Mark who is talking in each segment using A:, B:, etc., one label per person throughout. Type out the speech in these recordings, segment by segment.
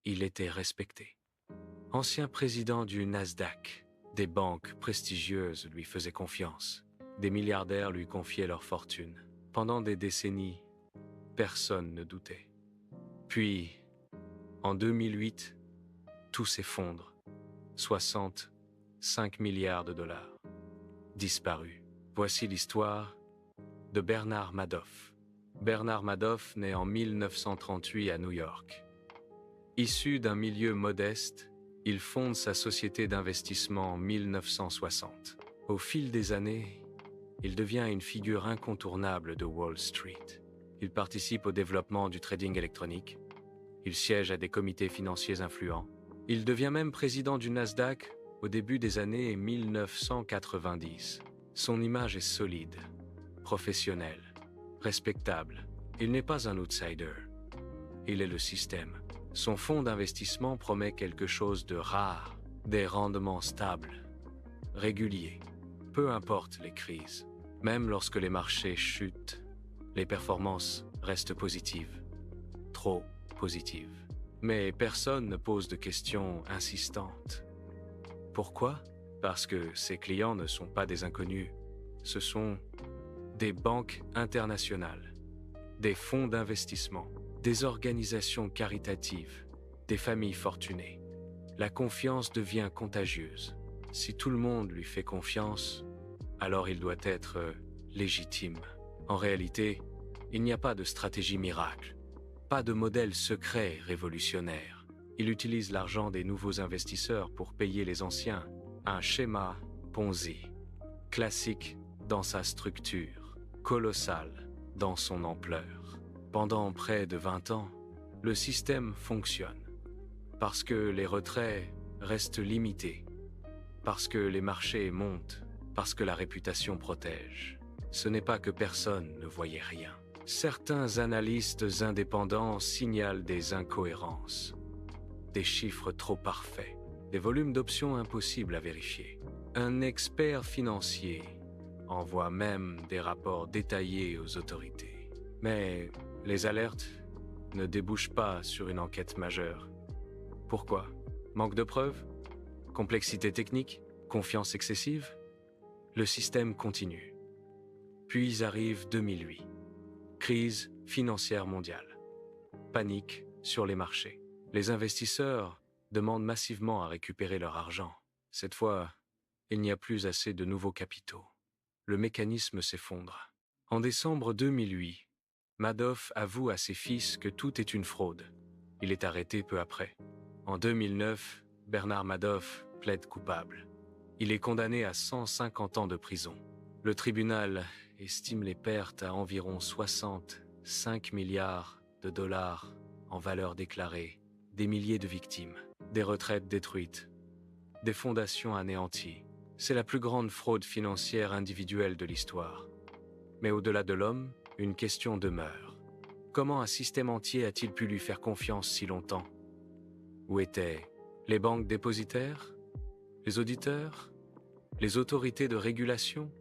A: il était respecté. Ancien président du Nasdaq, des banques prestigieuses lui faisaient confiance. Des milliardaires lui confiaient leur fortune. Pendant des décennies, personne ne doutait. Puis, en 2008, tout s'effondre. 65 milliards de dollars. Disparus. Voici l'histoire de Bernard Madoff. Bernard Madoff naît en 1938 à New York. Issu d'un milieu modeste, il fonde sa société d'investissement en 1960. Au fil des années, il devient une figure incontournable de Wall Street. Il participe au développement du trading électronique. Il siège à des comités financiers influents. Il devient même président du Nasdaq au début des années 1990. Son image est solide, professionnelle, respectable. Il n'est pas un outsider. Il est le système. Son fonds d'investissement promet quelque chose de rare, des rendements stables, réguliers, peu importe les crises. Même lorsque les marchés chutent, les performances restent positives, trop positives. Mais personne ne pose de questions insistantes. Pourquoi? Parce que ses clients ne sont pas des inconnus. Ce sont des banques internationales, des fonds d'investissement, des organisations caritatives, des familles fortunées. La confiance devient contagieuse. Si tout le monde lui fait confiance, alors il doit être légitime. En réalité, il n'y a pas de stratégie miracle, pas de modèle secret révolutionnaire. Il utilise l'argent des nouveaux investisseurs pour payer les anciens. Un schéma Ponzi, classique dans sa structure, colossal dans son ampleur. Pendant près de 20 ans, le système fonctionne. Parce que les retraits restent limités, parce que les marchés montent, parce que la réputation protège. Ce n'est pas que personne ne voyait rien. Certains analystes indépendants signalent des incohérences, des chiffres trop parfaits, des volumes d'options impossibles à vérifier. Un expert financier envoie même des rapports détaillés aux autorités. Mais les alertes ne débouchent pas sur une enquête majeure. Pourquoi? Manque de preuves? Complexité technique? Confiance excessive? Le système continue. Puis arrive 2008. Crise financière mondiale. Panique sur les marchés. Les investisseurs demandent massivement à récupérer leur argent. Cette fois, il n'y a plus assez de nouveaux capitaux. Le mécanisme s'effondre. En décembre 2008, Madoff avoue à ses fils que tout est une fraude. Il est arrêté peu après. En 2009, Bernard Madoff plaide coupable. Il est condamné à 150 ans de prison. Le tribunal estime les pertes à environ 65 milliards de dollars en valeur déclarée, des milliers de victimes, des retraites détruites, des fondations anéanties. C'est la plus grande fraude financière individuelle de l'histoire. Mais au-delà de l'homme, une question demeure. Comment un système entier a-t-il pu lui faire confiance si longtemps? Où étaient les banques dépositaires? Les auditeurs? Les autorités de régulation?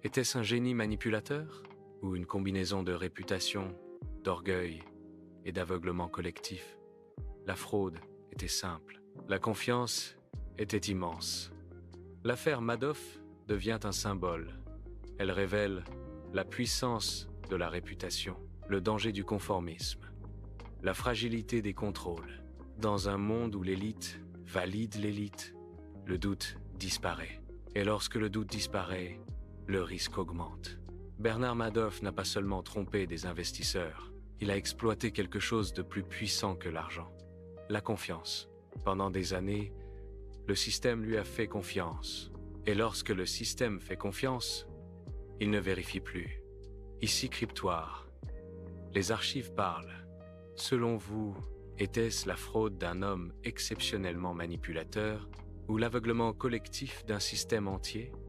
A: Était-ce un génie manipulateur? Ou une combinaison de réputation, d'orgueil et d'aveuglement collectif? La fraude était simple. La confiance était immense. L'affaire Madoff devient un symbole. Elle révèle la puissance de la réputation, le danger du conformisme, la fragilité des contrôles. Dans un monde où l'élite valide l'élite, le doute disparaît. Et lorsque le doute disparaît, le risque augmente. Bernard Madoff n'a pas seulement trompé des investisseurs, il a exploité quelque chose de plus puissant que l'argent, la confiance. Pendant des années, le système lui a fait confiance. Et lorsque le système fait confiance, il ne vérifie plus. Ici Cryptoire. Les archives parlent. Selon vous, était-ce la fraude d'un homme exceptionnellement manipulateur ou l'aveuglement collectif d'un système entier?